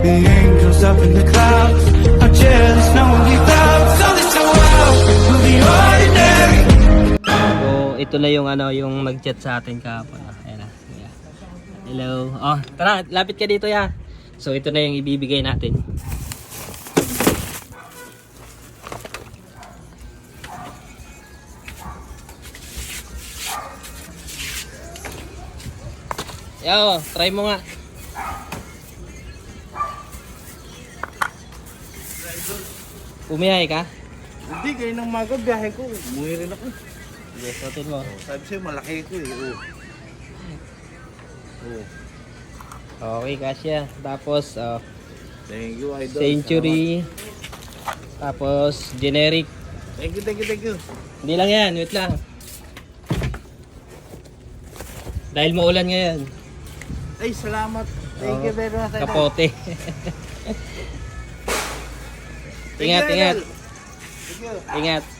The angels up in the clouds are jealous knowing we love. So let's go out of the ordinary. So, ito na yung ano, yung mag-chat sa atin kahapon. Ayan na. Yeah. Hello. Oh, tara, lapit ka dito ya. So, ito na yung ibibigay natin. Yo, try mo nga. Umihay ka? Hindi, kayo nang maga, biyahe ko. Umuwi rin ako. Sige, suotin mo. Sabi sa'yo, malaki ko eh. Okay, kasya. Tapos, Thank you, idol. Century. Tapos, generic. Thank you. Hindi lang yan, wait lang. Dahil maulan ngayon. Ay, salamat. Thank you very much, idol. Kapote. Thank you, Ingat. idol. Thank you. Ingat.